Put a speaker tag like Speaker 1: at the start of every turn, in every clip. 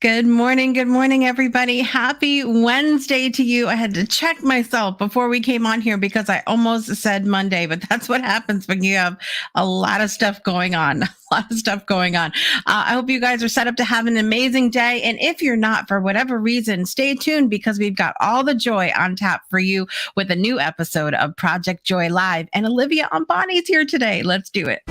Speaker 1: Good morning, everybody. Happy Wednesday to you. I had to check myself before we came on here because I almost said Monday, but that's what happens when you have a lot of stuff going on. I hope you guys are set up to have an amazing day. And if you're not, for whatever reason, stay tuned because we've got all the joy on tap for you with a new episode of Project Joy Live. And Olivia Ambani is here today. Let's do it.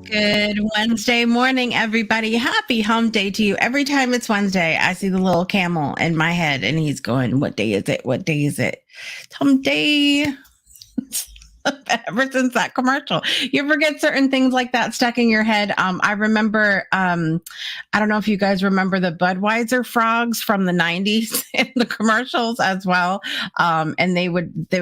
Speaker 1: Good Wednesday morning, everybody. Happy hump day to you. Every time it's Wednesday, I see the little camel in my head and he's going, what day is it? What day is it? It's hump day. Ever since that commercial, you forget certain things like that stuck in your head. I remember, I don't know if you guys remember the Budweiser frogs from the 90s in the commercials as well. And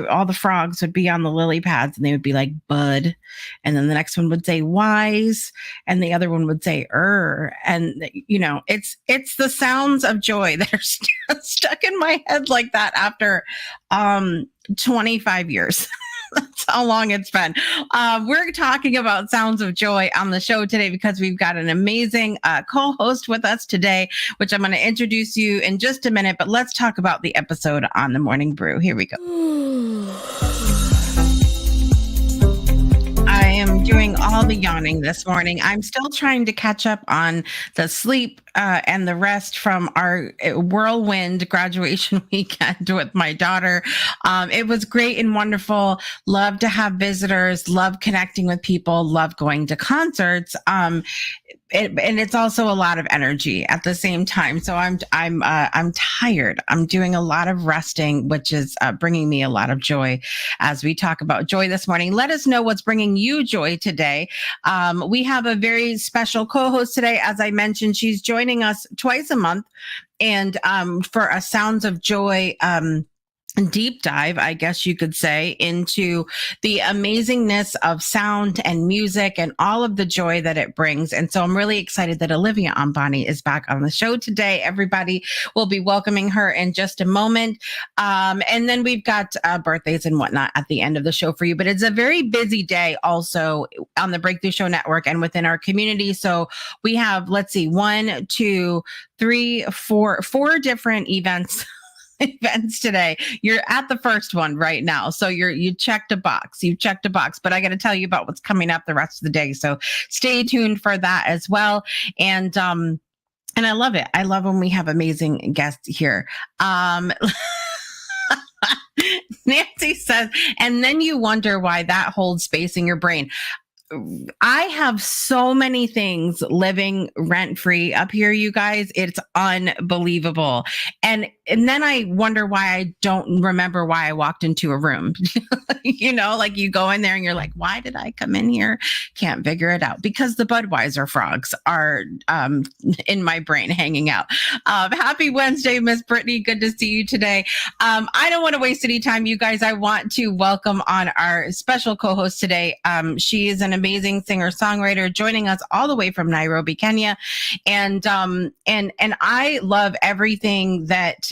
Speaker 1: all the frogs would be on the lily pads and they would be like Bud. And then the next one would say wise. And the other one would say And it's the sounds of joy that are stuck in my head like that after 25 years. That's how long it's been. We're talking about sounds of joy on the show today because we've got an amazing co-host with us today, which I'm going to introduce you in just a minute. But let's talk about the episode on the Morning Brew. Here we go. I am doing all the yawning this morning. I'm still trying to catch up on the sleep and the rest from our whirlwind graduation weekend with my daughter. It was great and wonderful. Love to have visitors, love connecting with people, love going to concerts. And it's also a lot of energy at the same time. So I'm tired. I'm doing a lot of resting, which is bringing me a lot of joy as we talk about joy this morning. Let us know what's bringing you joy today. We have a very special co-host today. As I mentioned, she's joining us twice a month and for a Sounds of Joy deep dive, I guess you could say, into the amazingness of sound and music and all of the joy that it brings. And so I'm really excited that Olivia Ambani is back on the show today. Everybody will be welcoming her in just a moment. And then we've got birthdays and whatnot at the end of the show for you. But it's a very busy day also on the Breakthrough Show Network and within our community. So we have, let's see, 1, 2, 3, 4 different events today. You're at the first one right now. So you checked a box, but I got to tell you about what's coming up the rest of the day. So stay tuned for that as well. And I love it. I love when we have amazing guests here. Nancy says, and then you wonder why that holds space in your brain. I have so many things living rent free up here, you guys. It's unbelievable. And then I wonder why I don't remember why I walked into a room. Like you go in there and you're like, why did I come in here? Can't figure it out because the Budweiser frogs are in my brain hanging out. Happy Wednesday, Miss Brittany. Good to see you today. I don't want to waste any time, you guys. I want to welcome on our special co-host today. She is an amazing singer-songwriter joining us all the way from Nairobi, Kenya. And I love everything that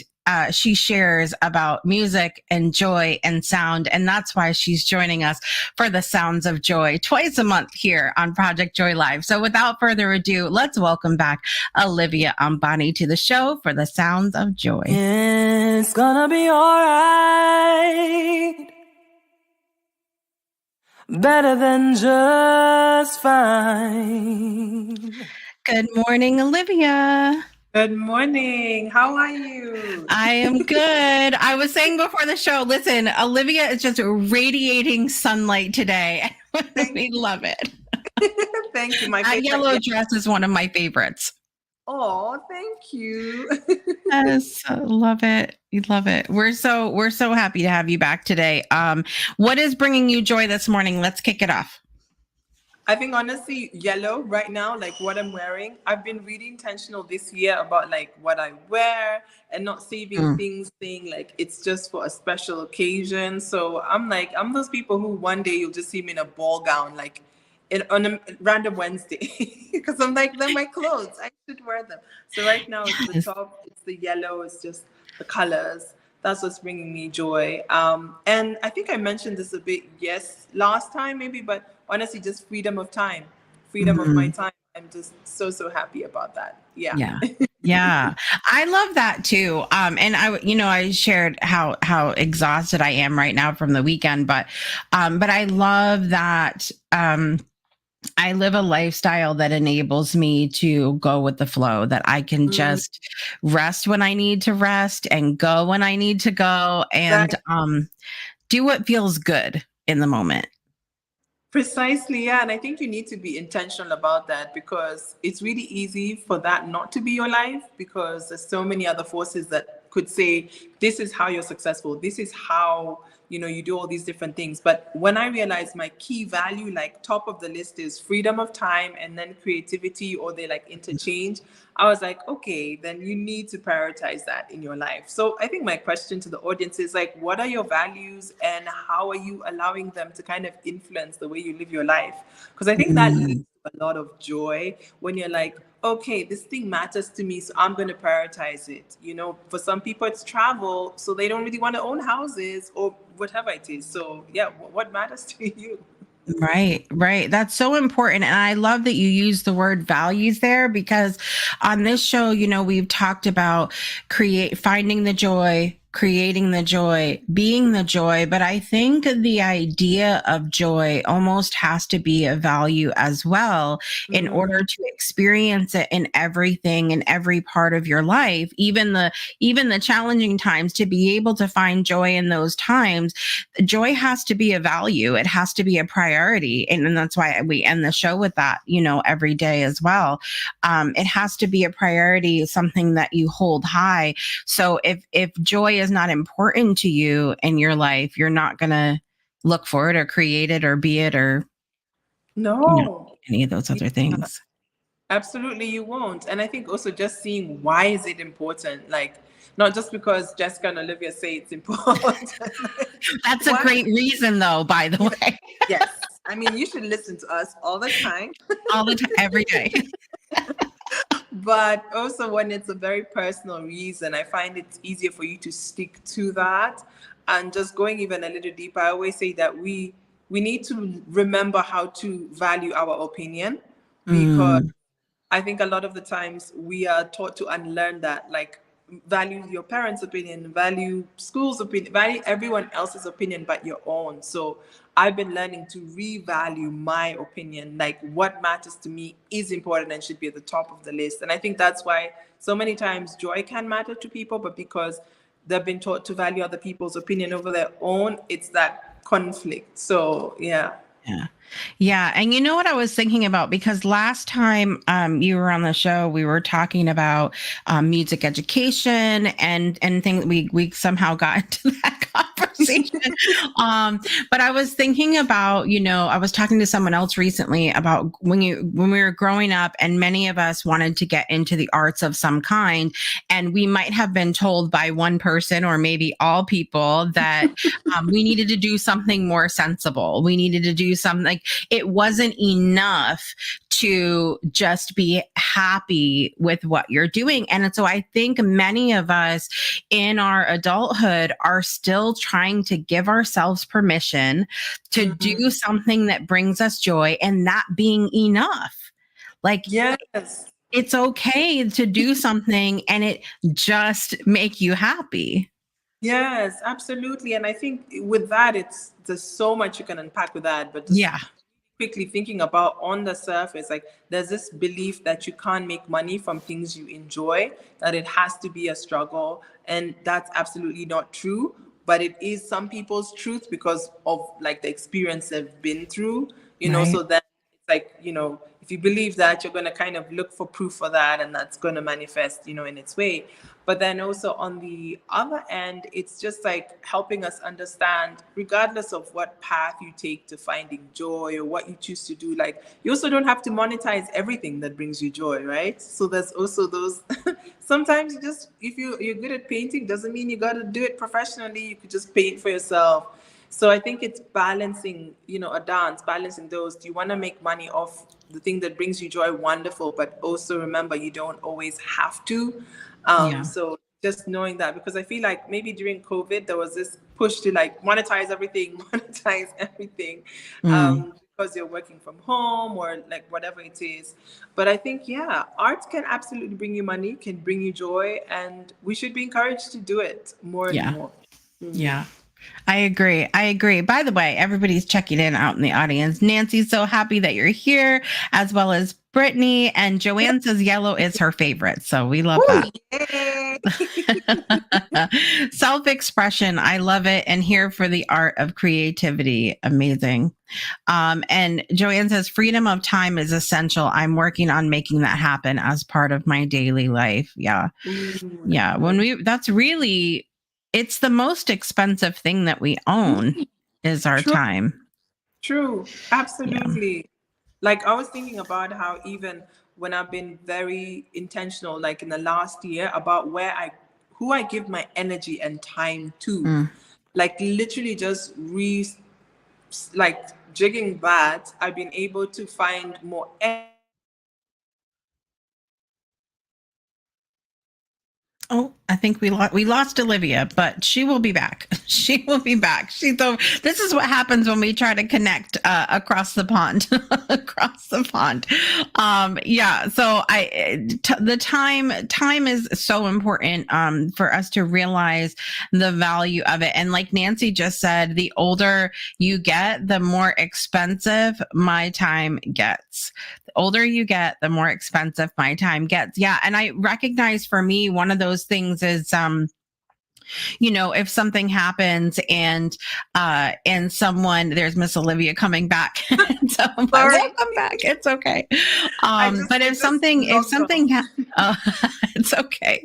Speaker 1: she shares about music and joy and sound. And that's why she's joining us for the Sounds of Joy twice a month here on Project Joy Live. So without further ado, let's welcome back Olivia Ambani to the show for the Sounds of Joy.
Speaker 2: It's gonna be all right. Better than just fine.
Speaker 1: Good morning, Olivia.
Speaker 3: Good morning. How are you?
Speaker 1: I am good. I was saying before the show, listen, Olivia is just radiating sunlight today. We love it.
Speaker 3: Thank you. My
Speaker 1: That
Speaker 3: favorite.
Speaker 1: yellow dress is one of my favorites.
Speaker 3: Oh, thank you.
Speaker 1: Yes, I love it. We love it. We're so happy to have you back today. What is bringing you joy this morning? Let's kick it off.
Speaker 3: I think honestly, yellow right now, like what I'm wearing. I've been really intentional this year about like what I wear and not saving
Speaker 1: Mm.
Speaker 3: things saying like it's just for a special occasion. So I'm those people who one day you'll just see me in a ball gown, like on a random Wednesday. Because I'm like, they're my clothes. I should wear them. So right now it's the
Speaker 1: Yes.
Speaker 3: top, it's the yellow, it's just the colors. That's what's bringing me joy. And I think I mentioned this a bit, yes, last time maybe, but honestly, just freedom of time, freedom of my
Speaker 1: Mhm.
Speaker 3: time. I'm just so happy about that. Yeah.
Speaker 1: Yeah. Yeah. I love that too. And I shared how exhausted I am right now from the weekend, but I love that I live a lifestyle that enables me to go with the flow, that I can
Speaker 3: Mm,
Speaker 1: just rest when I need to rest and go when I need to go and
Speaker 3: that
Speaker 1: do what feels good in the moment.
Speaker 3: Precisely, yeah. And I think you need to be intentional about that because it's really easy for that not to be your life because there's so many other forces that could say, this is how you're successful. This is how, you do all these different things. But when I realized my key value, like top of the list is freedom of time and then creativity or they like interchange, I was like, okay, then you need to prioritize that in your life. So I think my question to the audience is like, what are your values and how are you allowing them to kind of influence the way you live your life? Because I think that leads
Speaker 1: Mm,
Speaker 3: to a lot of joy when you're like, okay, this thing matters to me, so I'm going to prioritize it. For some people, it's travel, so they don't really want to own houses or whatever it is. So, yeah, what matters to you?
Speaker 1: right, right. That's so important. And I love that you use the word values there because on this show, we've talked about finding the joy, creating the joy, being the joy. But I think the idea of joy almost has to be a value as well in order
Speaker 3: Mm,
Speaker 1: to experience it in everything in every part of your life, even the challenging times, to be able to find joy in those times. Joy has to be a value. It has to be a priority. And that's why we end the show with that, every day as well. It has to be a priority, something that you hold high. So if joy is not important to you in your life, you're not going to look for it or create it or be it or, you know,
Speaker 3: no.
Speaker 1: any of those other things.
Speaker 3: Absolutely, you won't. And I think also just seeing why is it important, like not just because Jessica and Olivia say it's important.
Speaker 1: That's a
Speaker 3: Why?
Speaker 1: great reason though, by the way.
Speaker 3: Yes. I mean, you should listen to us all the time,
Speaker 1: All the time, every day.
Speaker 3: but also when it's a very personal reason, I find it's easier for you to stick to that. And just going even a little deeper, I always say that we need to remember how to value our opinion because
Speaker 1: Mm,
Speaker 3: I think a lot of the times we are taught to unlearn that, like value your parents' opinion, value school's opinion, value everyone else's opinion but your own. So I've been learning to revalue my opinion, like what matters to me is important and should be at the top of the list. And I think that's why so many times joy can matter to people, but because they've been taught to value other people's opinion over their own, it's that conflict. So yeah.
Speaker 1: yeah. Yeah. And you know what I was thinking about? Because last time you were on the show, we were talking about music education and things. We somehow got into that conversation. But I was thinking about, I was talking to someone else recently about when we were growing up, and many of us wanted to get into the arts of some kind. And we might have been told by one person or maybe all people that we needed to do something more sensible. We needed to do something like it wasn't enough to just be happy with what you're doing. And so I think many of us in our adulthood are still trying to give ourselves permission to
Speaker 3: Mhm.
Speaker 1: do something that brings us joy and that being enough. Like
Speaker 3: Yes.
Speaker 1: it's okay to do something and it just make you happy.
Speaker 3: Yes, absolutely. And I think with that, there's so much you can unpack with that, but just
Speaker 1: Yeah.
Speaker 3: quickly thinking about on the surface, like there's this belief that you can't make money from things you enjoy, that it has to be a struggle. And that's absolutely not true. But it is some people's truth because of like the experience they've been through,
Speaker 1: Right.
Speaker 3: so then it's like, if you believe that, you're going to kind of look for proof for that, and that's going to manifest, in its way. But then also on the other end, it's just like helping us understand, regardless of what path you take to finding joy or what you choose to do, like you also don't have to monetize everything that brings you joy, right? So there's also those sometimes you just, if you're good at painting, doesn't mean you got to do it professionally. You could just paint for yourself. So I think it's balancing, a dance, balancing those. Do you want to make money off the thing that brings you joy? Wonderful. But also remember, you don't always have to.
Speaker 1: Yeah.
Speaker 3: So just knowing that, because I feel like maybe during COVID, there was this push to like monetize everything, monetize everything,
Speaker 1: Mm.
Speaker 3: because you're working from home or like whatever it is. But I think, yeah, art can absolutely bring you money, can bring you joy, and we should be encouraged to do it more and
Speaker 1: Yeah.
Speaker 3: more.
Speaker 1: Yeah. I agree. I agree. By the way, everybody's checking in out in the audience. Nancy's so happy that you're here, as well as Brittany. And Joanne says yellow is her favorite. So we love
Speaker 3: Oh,
Speaker 1: that.
Speaker 3: yay!
Speaker 1: Self-expression. I love it. And here for the art of creativity. Amazing. And Joanne says freedom of time is essential. I'm working on making that happen as part of my daily life. Yeah. Yeah. That's really, it's the most expensive thing that we own is our
Speaker 3: True,
Speaker 1: time.
Speaker 3: true,
Speaker 1: Yeah.
Speaker 3: absolutely. Like I was thinking about how even when I've been very intentional, like in the last year, about who I give my energy and time to,
Speaker 1: Mm.
Speaker 3: like literally just like jigging that, I've been able to find more
Speaker 1: Oh, I think we lost Olivia, but she will be back. She will be back. This is what happens when we try to connect across the pond, across the pond. Yeah. So the time is so important for us to realize the value of it. And like Nancy just said, the older you get, the more expensive my time gets. The older you get, the more expensive my time gets. Yeah. And I recognize for me, one of those things is, if something happens and someone, there's Miss Olivia coming back. So
Speaker 3: sorry.
Speaker 1: welcome back. It's okay. But
Speaker 3: I
Speaker 1: if
Speaker 3: just
Speaker 1: something,
Speaker 3: logged off.
Speaker 1: uh, it's okay.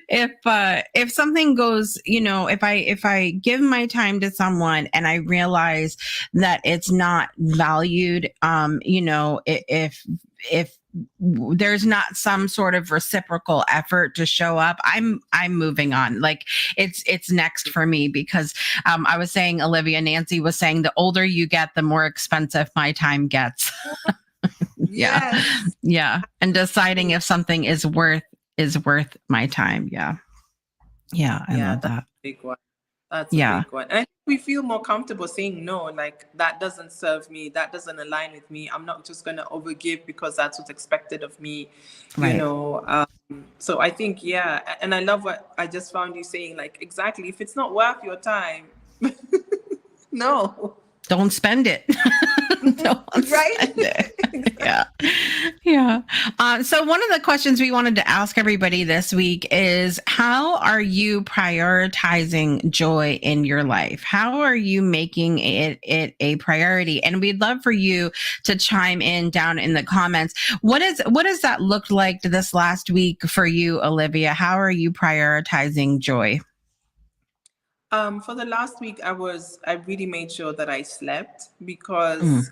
Speaker 1: If something goes, if I give my time to someone and I realize that it's not valued, if there's not some sort of reciprocal effort to show up, I'm moving on. Like it's next for me because I was saying, Olivia, Nancy was saying, the older you get, the more expensive my time gets. Yeah.
Speaker 3: Yes.
Speaker 1: Yeah. And deciding if something is worth my time. Yeah. Yeah. I
Speaker 3: Yeah,
Speaker 1: love
Speaker 3: that's
Speaker 1: that.
Speaker 3: a big one. That's a
Speaker 1: Yeah.
Speaker 3: big one. And I think we feel more comfortable saying no, like that doesn't serve me, that doesn't align with me. I'm not just gonna overgive because that's what's expected of me, you
Speaker 1: Right.
Speaker 3: know. So I think, yeah, and I love what I just found you saying, like exactly, if it's not worth your time, no.
Speaker 1: Don't spend it. Don't
Speaker 3: Right?
Speaker 1: spend it. Yeah. Yeah. So one of the questions we wanted to ask everybody this week is, how are you prioritizing joy in your life? How are you making it a priority? And we'd love for you to chime in down in the comments. What does that look like this last week for you, Olivia? How are you prioritizing joy?
Speaker 3: For the last week, I really made sure that I slept
Speaker 1: Mm.
Speaker 3: because,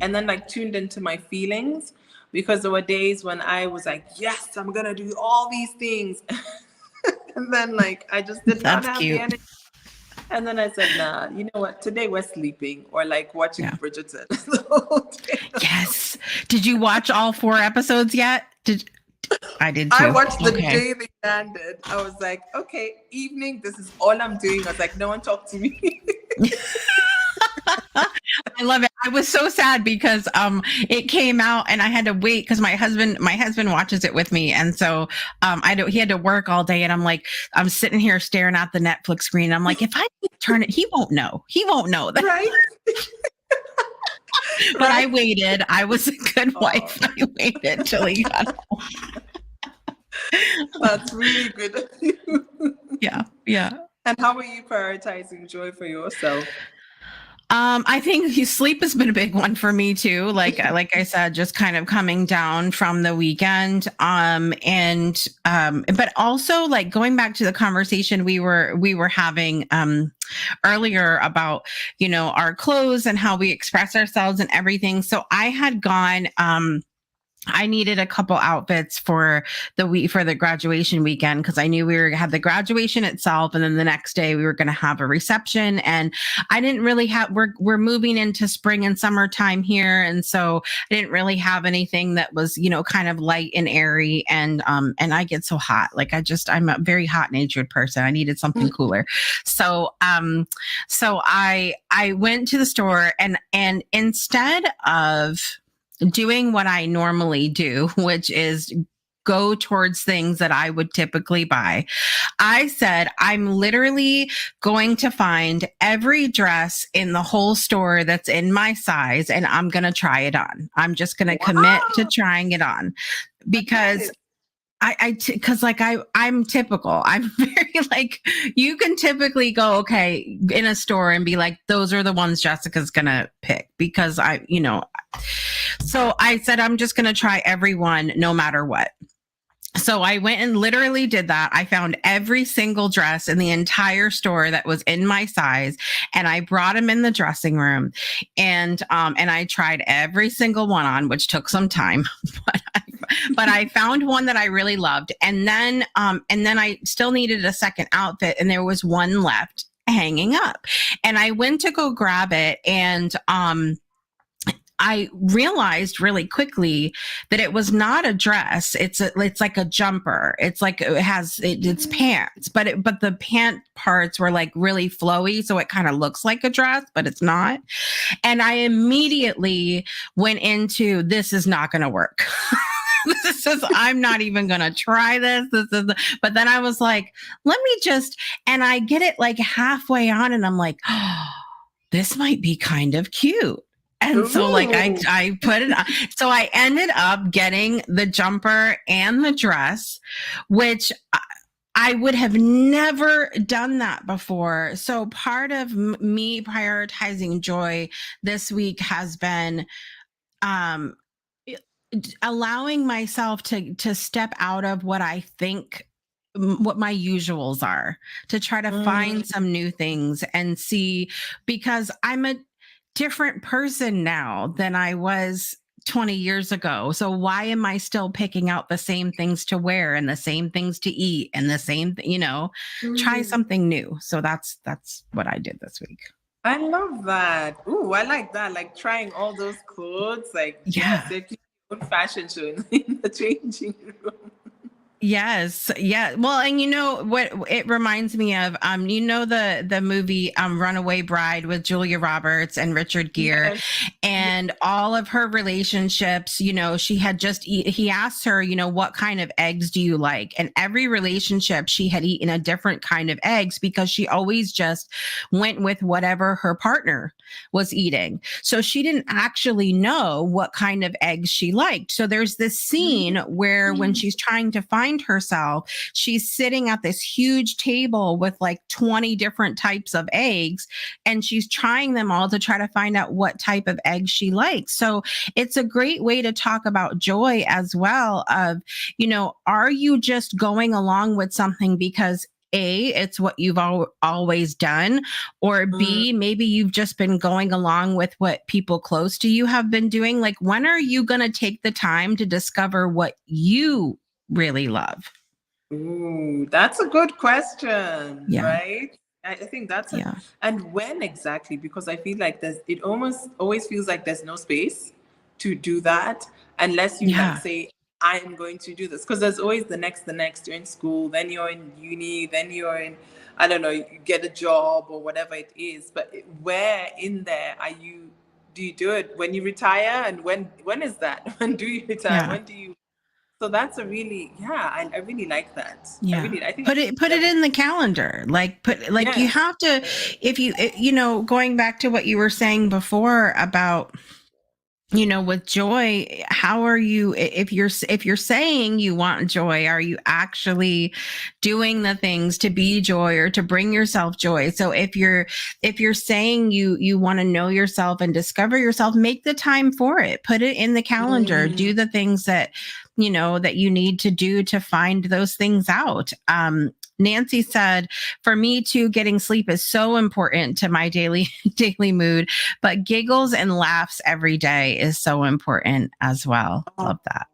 Speaker 3: and then like tuned into my feelings, because there were days when I was like, yes, I'm gonna do all these things. And then like, I just did not
Speaker 1: That's
Speaker 3: have the
Speaker 1: cute.
Speaker 3: energy. And then I said, nah, you know what? Today we're sleeping or like watching
Speaker 1: Yeah.
Speaker 3: Bridgerton. The whole day.
Speaker 1: Yes. Did you watch all 4 episodes yet? I did too.
Speaker 3: I watched the
Speaker 1: Okay.
Speaker 3: day they landed. I was like, okay, evening, this is all I'm doing. I was like, no one talk to me.
Speaker 1: I love it. I was so sad because it came out and I had to wait because my husband watches it with me, and so he had to work all day, and I'm sitting here staring at the Netflix screen. I'm like, if I turn it, he won't know. He won't know that.
Speaker 3: Right?
Speaker 1: But I
Speaker 3: Right?
Speaker 1: waited. I was a good
Speaker 3: Oh,
Speaker 1: wife. I waited till he got home.
Speaker 3: that's really good of you.
Speaker 1: Yeah, yeah.
Speaker 3: And how are you prioritizing joy for yourself?
Speaker 1: I think sleep has been a big one for me too. Like I said, just kind of coming down from the weekend. But also like going back to the conversation we were having earlier about, our clothes and how we express ourselves and everything. So I had gone I needed a couple outfits for the graduation weekend because I knew we were had the graduation itself, and then the next day we were going to have a reception. And I didn't really have we're moving into spring and summertime here, and so I didn't really have anything that was kind of light and airy. And I get so hot, like I'm a very hot natured person. I needed something cooler, so I went to the store, and instead of doing what I normally do, which is go towards things that I would typically buy, I said, I'm literally going to find every dress in the whole store that's in my size, and I'm going to try it on. I'm just going to commit to
Speaker 3: Wow.
Speaker 1: trying it on because
Speaker 3: Nice.
Speaker 1: because like I'm typical. I'm very like, you can typically go, okay, in a store and be like, those are the ones Jessica's gonna pick because so I said, I'm just gonna try every one no matter what. So I went and literally did that. I found every single dress in the entire store that was in my size, and I brought them in the dressing room, and I tried every single one on, which took some time, but I found one that I really loved, and then I still needed a second outfit, and there was one left hanging up, and I went to go grab it, and I realized really quickly that it was not a dress. It's like a jumper. It's like it's pants, but the pant parts were like really flowy, so it kind of looks like a dress, but it's not. And I immediately went into, this is not going to work. I'm not even going to try this. But then I was like, let me and I get it like halfway on, and I'm like, oh, this might be kind of cute. And so like
Speaker 3: Ooh.
Speaker 1: I put it on. So I ended up getting the jumper and the dress, which I would have never done that before. So part of me prioritizing joy this week has been um, allowing myself to step out of what I think what my usuals are, to try to find some new things and see, because I'm a different person now than I was 20 years ago. So why am I still picking out the same things to wear and the same things to eat and the same, try
Speaker 3: Mm.
Speaker 1: something new. So that's what I did this week.
Speaker 3: I love that. Ooh, I like that. Like trying all those clothes. Like, yes,
Speaker 1: Yeah.
Speaker 3: they're own fashion show in the changing room.
Speaker 1: Yes. Yeah. Well, and what it reminds me of, the movie Runaway Bride with Julia Roberts and Richard Gere,
Speaker 3: Yes.
Speaker 1: and all of her relationships, she had he asked her, what kind of eggs do you like? And every relationship she had eaten a different kind of eggs because she always just went with whatever her partner was eating. So she didn't actually know what kind of eggs she liked. So there's this scene where when she's trying to find herself, she's sitting at this huge table with like 20 different types of eggs, and she's trying them all to try to find out what type of eggs she likes. So it's a great way to talk about joy as well of, are you just going along with something because A, it's what you've always done, or
Speaker 3: Mm.
Speaker 1: B, maybe you've just been going along with what people close to you have been doing. Like, when are you going to take the time to discover what you really love?
Speaker 3: Ooh, that's a good question,
Speaker 1: Yeah.
Speaker 3: right? I think that's a,
Speaker 1: Yeah.
Speaker 3: and when exactly? Because I feel like it almost always feels like there's no space to do that unless you like
Speaker 1: Yeah.
Speaker 3: say, I am going to do this. Because there's always the next, you're in school, then you're in uni, then you're in, I don't know, you get a job or whatever it is. But where in there do you do it when you retire? And when is that? When do you retire?
Speaker 1: Yeah.
Speaker 3: When do you so that's a really, yeah, I really like that.
Speaker 1: Yeah.
Speaker 3: I think
Speaker 1: Put it
Speaker 3: that,
Speaker 1: in the calendar. Like you
Speaker 3: yes.
Speaker 1: have to, if you going back to what you were saying before about with joy, how are you, if you're saying you want joy, are you actually doing the things to be joy or to bring yourself joy? So if you're saying you want to know yourself and discover yourself, make the time for it, put it in the calendar, do the things that that you need to do to find those things out. Nancy said, for me too, getting sleep is so important to my daily mood, but giggles and laughs every day is so important as well. Love that.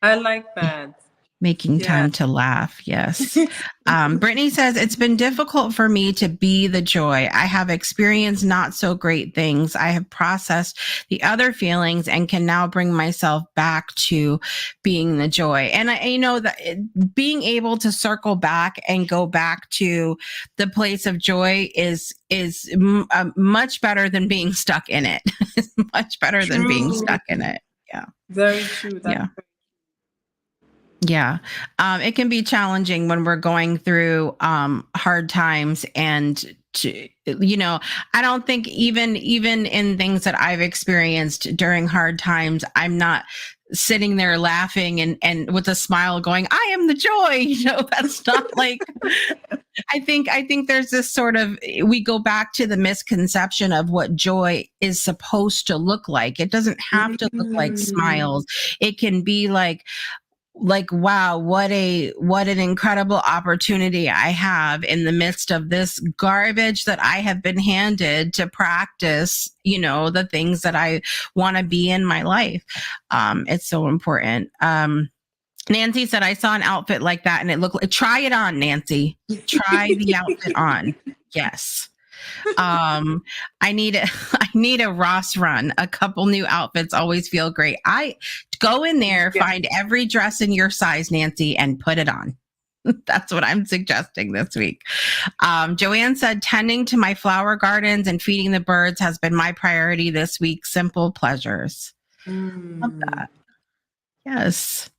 Speaker 3: I like that.
Speaker 1: Making
Speaker 3: Yeah.
Speaker 1: time to laugh. Yes. Brittany says, it's been difficult for me to be the joy. I have experienced not so great things. I have processed the other feelings and can now bring myself back to being the joy. And I know that being able to circle back and go back to the place of joy is much better than being stuck in it. It's much better than being stuck in it. Yeah.
Speaker 3: Very true.
Speaker 1: Yeah. Yeah. It can be challenging when we're going through hard times, and I don't think even in things that I've experienced during hard times, I'm not sitting there laughing and with a smile going, I am the joy. That's not like I think there's this sort of, we go back to the misconception of what joy is supposed to look like. It doesn't have to look like smiles. It can be like, wow, what an incredible opportunity I have in the midst of this garbage that I have been handed to practice the things that I want to be in my life. It's so important. Nancy said, I saw an outfit like that and it looked like, try it on, Nancy. Try the outfit on. Yes. I need a Ross run. A couple new outfits always feel great. I go in there, find every dress in your size, Nancy, and put it on. That's what I'm suggesting this week. Joanne said, tending to my flower gardens and feeding the birds has been my priority this week. Simple pleasures. Love that. Yes.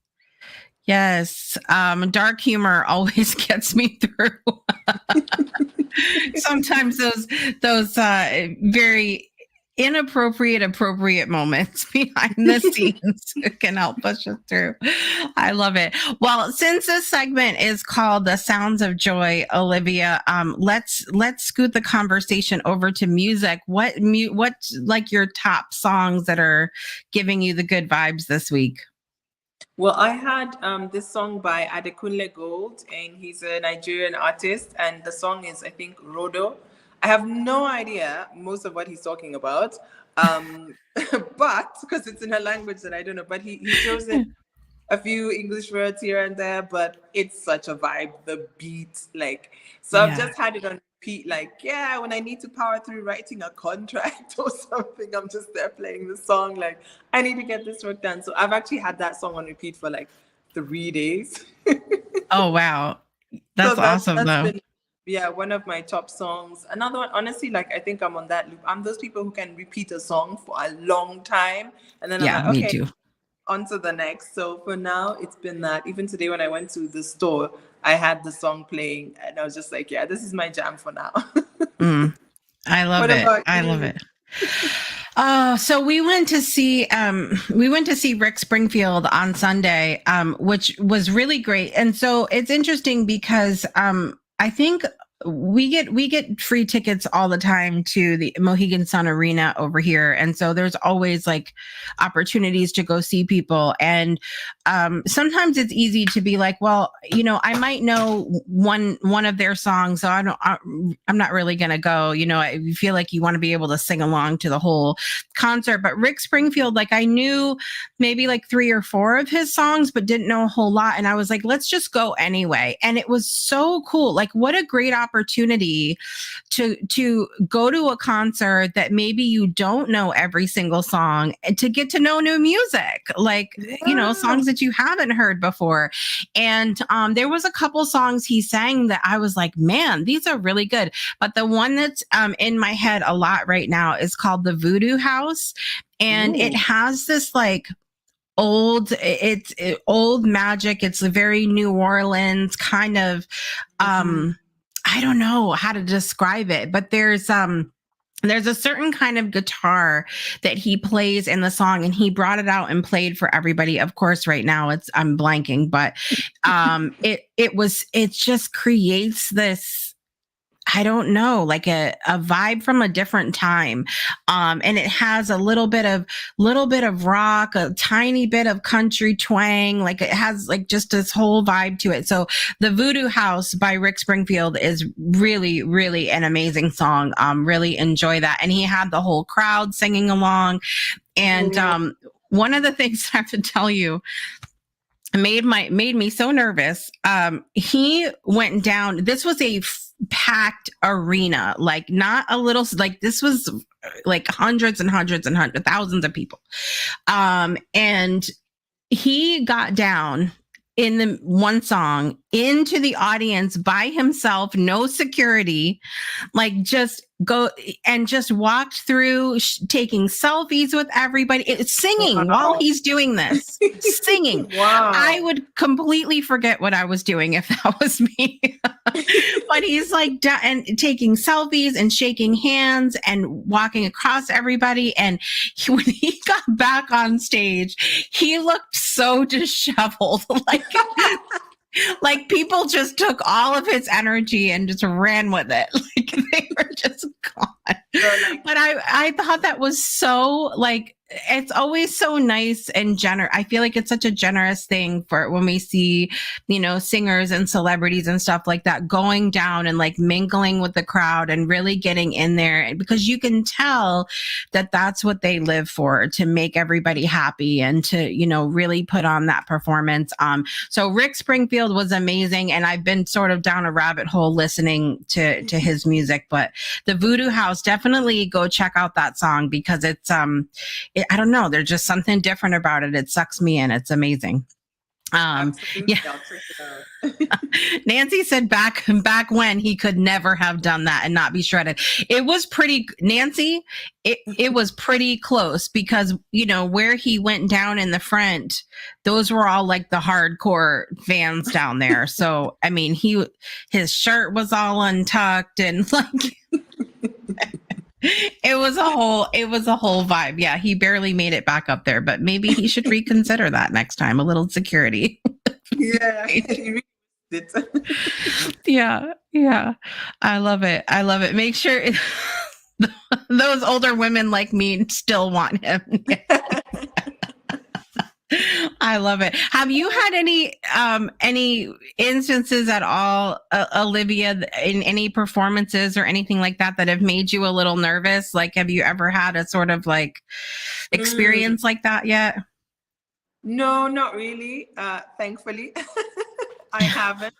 Speaker 1: Yes. Dark humor always gets me through. Sometimes those very appropriate moments behind the scenes can help push us through. I love it. Well, since this segment is called The Sounds of Joy, Olivia, let's scoot the conversation over to music. What's like your top songs that are giving you the good vibes this week?
Speaker 3: Well, I had this song by Adekunle Gold, and he's a Nigerian artist, and the song is, I think, Rodo. I have no idea most of what he's talking about, but because it's in a language that I don't know, but he throws in a few English words here and there, but it's such a vibe, the beat, so I've just had it on repeat, when I need to power through writing a contract or something, I'm just there playing the song, I need to get this work done. So I've actually had that song on repeat for 3 days.
Speaker 1: Oh, wow. That's awesome, though.
Speaker 3: One of my top songs. Another one, honestly, I think I'm on that loop. I'm those people who can repeat a song for a long time, and then I'm like, okay,
Speaker 1: me too.
Speaker 3: On to the next. So for now, it's been that. Even today when I went to the store, I had the song playing and I was just like, yeah, this is my jam for now.
Speaker 1: I love it. I love it. So we went to see Rick Springfield on Sunday, which was really great. And so it's interesting because I think we get free tickets all the time to the Mohegan Sun Arena over here, and so there's always opportunities to go see people. And sometimes it's easy to be like, well, I might know one of their songs, so I'm not really gonna go. I feel like you want to be able to sing along to the whole concert. But Rick Springfield, I knew maybe 3 or 4 of his songs, but didn't know a whole lot. And I was like, let's just go anyway. And it was so cool. What a great opportunity to go to a concert that maybe you don't know every single song, and to get to know new music, songs that you haven't heard before. And there was a couple songs he sang that I was like, man, these are really good. But the one that's in my head a lot right now is called The Voodoo House. And it has this old magic. It's a very New Orleans kind of, I don't know how to describe it, but there's there's a certain kind of guitar that he plays in the song, and he brought it out and played for everybody. Of course, right now I'm blanking, but it just creates this, I don't know, like a vibe from a different time. And it has a little bit of rock, a tiny bit of country twang. Like it has like just this whole vibe to it. So the Voodoo House by Rick Springfield is really, really an amazing song. Really enjoy that. And he had the whole crowd singing along. And one of the things I have to tell you, made me so nervous. He went down. This was a packed arena, like not a little, like this was like hundreds and hundreds and hundreds, thousands of people. And he got down in the one song into the audience by himself, no security, like just go and just walked through taking selfies with everybody, singing while he's doing this, singing.
Speaker 3: Wow.
Speaker 1: I would completely forget what I was doing if that was me. But he's like and taking selfies and shaking hands and walking across everybody. And when he got back on stage, he looked so disheveled, like people just took all of his energy and just ran with it. Like they were just gone. But I thought that was so, like, it's always so nice and generous. I feel like it's such a generous thing for when we see, singers and celebrities and stuff like that going down and like mingling with the crowd and really getting in there. And because you can tell that that's what they live for, to make everybody happy and to, really put on that performance. So Rick Springfield was amazing. And I've been sort of down a rabbit hole listening to his music, but the Voodoo House, definitely go check out that song because it's, I don't know. There's just something different about it. It sucks me in. It's amazing. Yeah. Nancy said back when he could never have done that and not be shredded. It was pretty, Nancy, it was pretty close because, where he went down in the front, those were all like the hardcore fans down there. So, I mean, his shirt was all untucked and like, it was a whole vibe. Yeah, he barely made it back up there, but maybe he should reconsider that next time. A little security.
Speaker 3: Yeah, he really did.
Speaker 1: Yeah. I love it. Make sure those older women like me still want him. I love it. Have you had any instances at all, Olivia, in any performances or anything like that have made you a little nervous? Like, have you ever had a sort of like experience like that yet?
Speaker 3: No, not really. Thankfully, I haven't.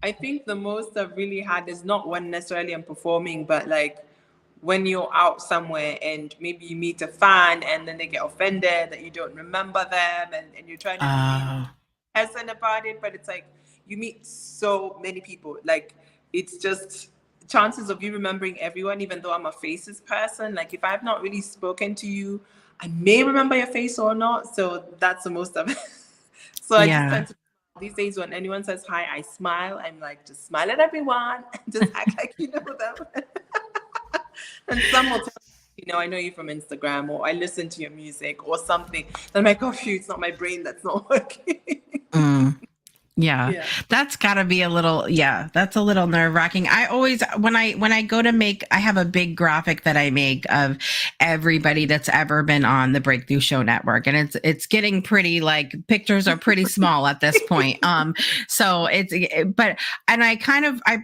Speaker 3: I think the most I've really had is not when necessarily I'm performing, but like when you're out somewhere and maybe you meet a fan and then they get offended that you don't remember them and you're trying to be pleasant about it, but it's like you meet so many people. Like it's just chances of you remembering everyone, even though I'm a faces person. Like if I've not really spoken to you, I may remember your face or not. So that's the most of it. So I just tend to, these days when anyone says hi, I smile. I'm like, just smile at everyone and just act like you know them. And some will tell me, I know you from Instagram, or I listen to your music or something. I'm like, oh shoot, it's not my brain that's not working.
Speaker 1: Yeah. That's gotta be that's a little nerve-wracking. I always, when I go to make, I have a big graphic that I make of everybody that's ever been on the Breakthrough Show Network. And it's getting pretty, like, pictures are pretty small at this point. So I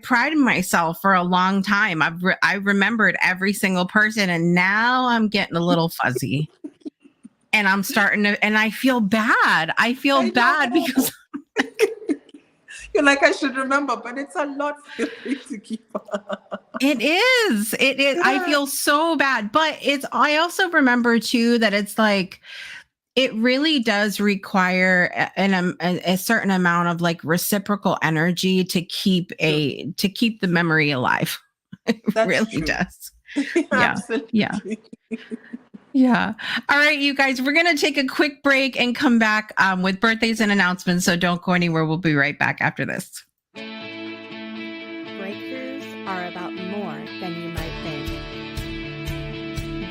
Speaker 1: prided myself for a long time. I remembered every single person, and now I'm getting a little fuzzy. And I'm starting to, and I feel bad. I feel bad because
Speaker 3: you're like, I should remember, but it's a lot for you to keep up.
Speaker 1: It is. Yeah. I feel so bad, but I also remember too that it's like, it really does require a certain amount of like reciprocal energy to keep the memory alive. It really does.
Speaker 3: Absolutely.
Speaker 1: Yeah. All right, you guys, we're going to take a quick break and come back with birthdays and announcements. So don't go anywhere. We'll be right back after this.
Speaker 4: Breakthroughs are about more than you might think.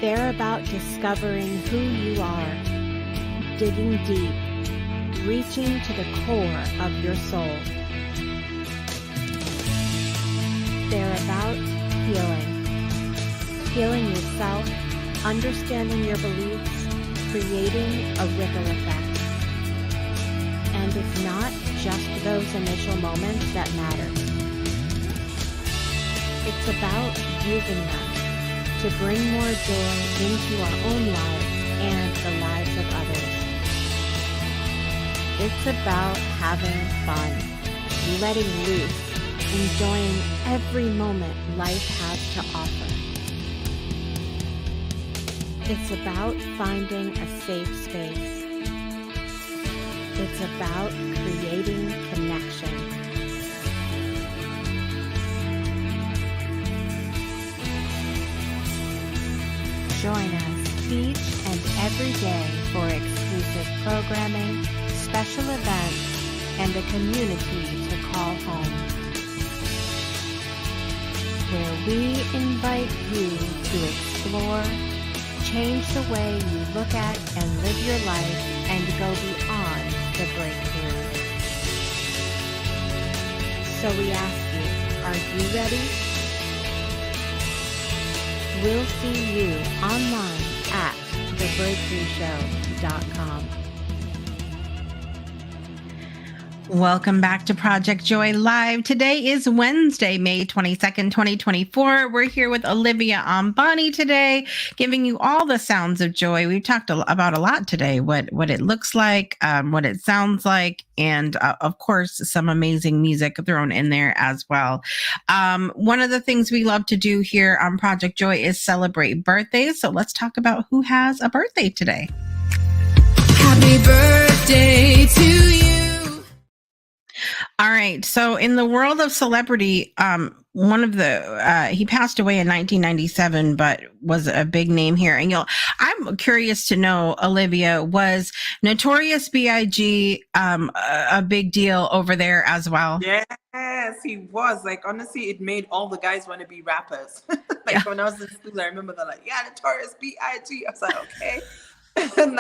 Speaker 4: They're about discovering who you are, digging deep, reaching to the core of your soul. They're about healing yourself, understanding your beliefs, creating a ripple effect. And it's not just those initial moments that matter. It's about using them to bring more joy into our own lives and the lives of others. It's about having fun, letting loose, enjoying every moment life has to offer. It's about finding a safe space. It's about creating connection. Join us each and every day for exclusive programming, special events, and a community to call home, where we invite you to explore, change the way you look at and live your life, and go beyond the breakthrough. So we ask you, are you ready? We'll see you online at thebreakthroughshow.com.
Speaker 1: Welcome back to Project Joy Live. Today is Wednesday, May 22nd, 2024. We're here with Olivia Ambani today, giving you all the sounds of joy. We've talked about a lot today, what it looks like, what it sounds like, and of course, some amazing music thrown in there as well. One of the things we love to do here on Project Joy is celebrate birthdays. So let's talk about who has a birthday today.
Speaker 5: Happy birthday to you.
Speaker 1: All right. So in the world of celebrity, one of the he passed away in 1997, but was a big name here. And I'm curious to know, Olivia, was Notorious B.I.G. A big deal over there as well?
Speaker 3: Yes, he was. Like, honestly, it made all the guys want to be rappers. Like, when I was in school, I remember they're like, yeah, Notorious B.I.G. I was like, okay. and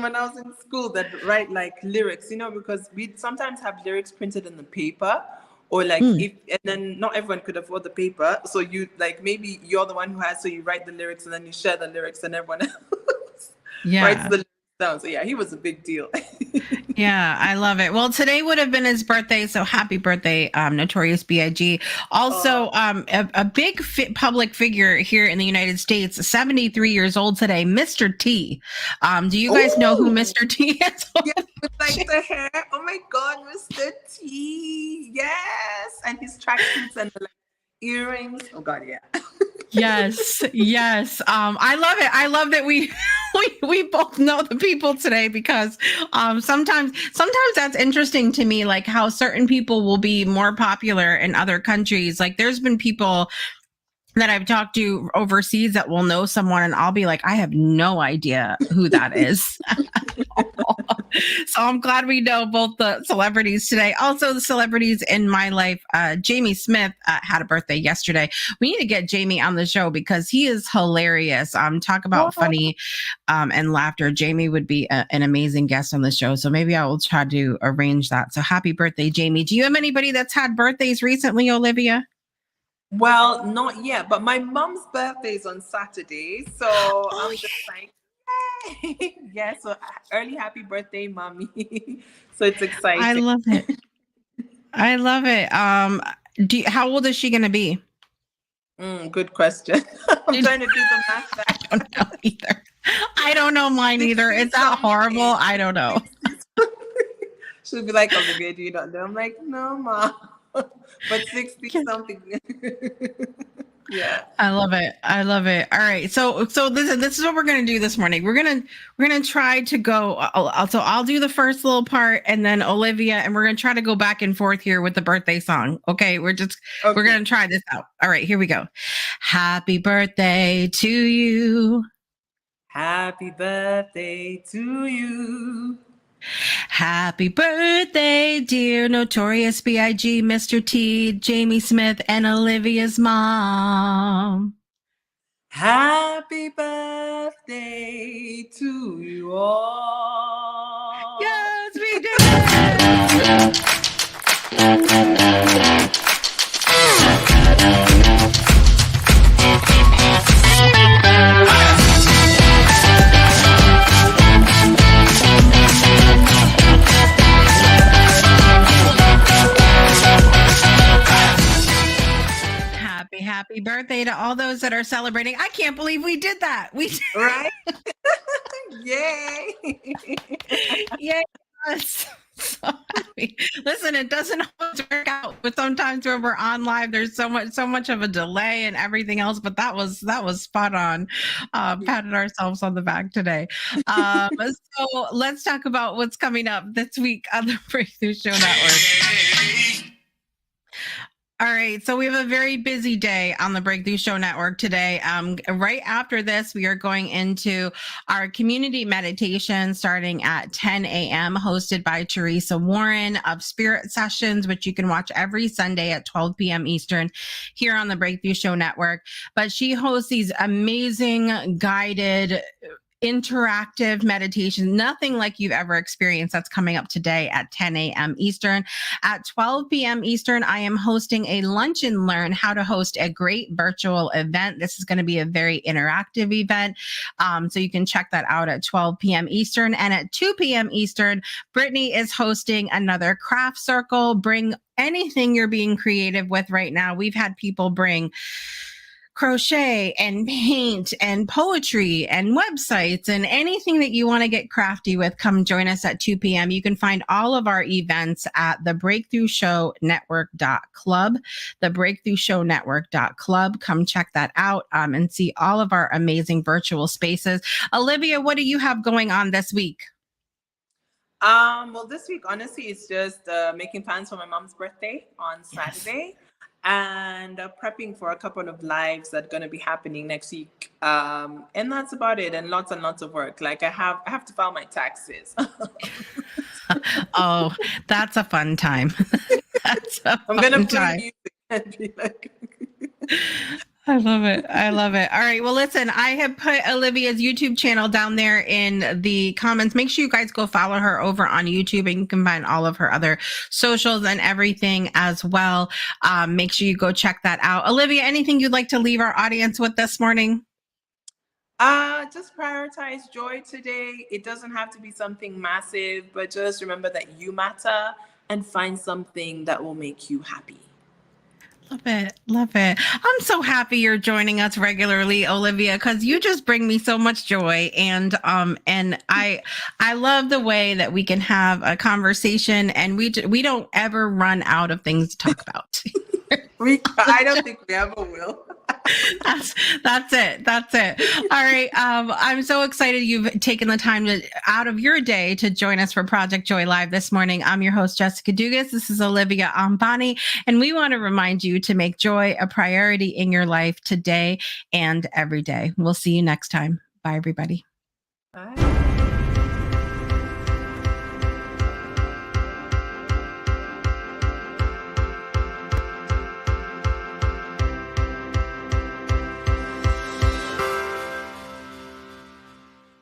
Speaker 3: when I was in school, that write like lyrics, because we'd sometimes have lyrics printed in the paper, or like and then not everyone could afford the paper, so you like maybe you're the one who has, so you write the lyrics and then you share the lyrics, and everyone else writes the lyrics down. So yeah, he was a big deal.
Speaker 1: Yeah, I love it. Well, today would have been his birthday, so happy birthday, Notorious B.I.G. Also, a big public figure here in the United States, 73 years old today, Mr. T. Do you guys know who Mr. T is?
Speaker 3: Yes, with like the hair. Oh my God, Mr. T. Yes, and his tracksuits and the earrings. Oh God, yeah.
Speaker 1: Yes. I love it. I love that we both know the people today, because sometimes that's interesting to me, like how certain people will be more popular in other countries. Like there's been people that I've talked to overseas that will know someone, and I'll be like, I have no idea who that is. So I'm glad we know both the celebrities today. Also, the celebrities in my life, Jamie Smith had a birthday yesterday. We need to get Jamie on the show because he is hilarious. Talk about funny and laughter. Jamie would be an amazing guest on the show. So maybe I will try to arrange that. So happy birthday, Jamie. Do you have anybody that's had birthdays recently, Olivia?
Speaker 3: Well, not yet, but my mom's birthday is on Saturday, so I'm just like, yay! Yeah, so early happy birthday, mommy. So it's exciting.
Speaker 1: I love it. How old is she going to be?
Speaker 3: Good question. I'm trying to do the math back.
Speaker 1: I don't know either. I don't know mine either. It's that horrible. I don't know.
Speaker 3: She'll be like, Olivia, do you not know? I'm like, no, Mom. But 60 something. Yeah. I love it. All right. So this is what we're going to do this morning. We're going to try to go. So I'll do the first little part, and then Olivia, and we're going to try to go back and forth here with the birthday song. Okay. We're going to try this out. All right, here we go. Happy birthday to you. Happy birthday to you.
Speaker 1: Happy birthday, dear Notorious B.I.G., Mr. T, Jamie Smith, and Olivia's mom.
Speaker 3: Happy Happy birthday to you all.
Speaker 1: Yes, we did it. Happy birthday to all those that are celebrating. I can't believe we did that. We did.
Speaker 3: Right? Yay.
Speaker 1: Yes. So happy. Listen, it doesn't always work out, but sometimes when we're on live, there's so much of a delay and everything else. But that was spot on. Patted ourselves on the back today. So let's talk about what's coming up this week on the Breakthrough Show Network. All right, so we have a very busy day on the Breakthrough Show Network today. Right after this, we are going into our community meditation starting at 10 a.m., hosted by Teresa Warren of Spirit Sessions, which you can watch every Sunday at 12 p.m. Eastern here on the Breakthrough Show Network. But she hosts these amazing guided interactive meditation, nothing like you've ever experienced. That's coming up today at 10 a.m. Eastern. At 12 p.m. Eastern, I am hosting a lunch and learn how to host a great virtual event. This is going to be a very interactive event. So you can check that out at 12 p.m. Eastern. And at 2 p.m. Eastern, Brittany is hosting another craft circle. Bring anything you're being creative with right now. We've had people bring crochet and paint and poetry and websites and anything that you want to get crafty with. Come join us at 2 p.m. You can find all of our events at the Breakthrough Show Network.club, the Breakthrough Show Network.club. Come check that out and see all of our amazing virtual spaces. Olivia, what do you have going on this week?
Speaker 3: Well, this week, honestly, it's just making plans for my mom's birthday on Saturday. Yes. And prepping for a couple of lives that are going to be happening next week. And that's about it. And lots of work. Like I have to file my taxes.
Speaker 1: Oh, that's a fun time.
Speaker 3: I'm going to play music and be like...
Speaker 1: I love it. I love it. All right. Well, listen, I have put Olivia's YouTube channel down there in the comments. Make sure you guys go follow her over on YouTube, and you can find all of her other socials and everything as well. Make sure you go check that out. Olivia, anything you'd like to leave our audience with this morning?
Speaker 3: Just prioritize joy today. It doesn't have to be something massive, but just remember that you matter and find something that will make you happy.
Speaker 1: Love it. Love it. I'm so happy you're joining us regularly, Olivia, because you just bring me so much joy. And I love the way that we can have a conversation and we don't ever run out of things to talk about.
Speaker 3: I don't think we ever will.
Speaker 1: That's it. All right. I'm so excited you've taken the time out of your day to join us for Project Joy Live this morning. I'm your host, Jessica Dugas. This is Olivia Ambani, and we want to remind you to make joy a priority in your life today and every day. We'll see you next time. Bye, everybody.
Speaker 3: Bye.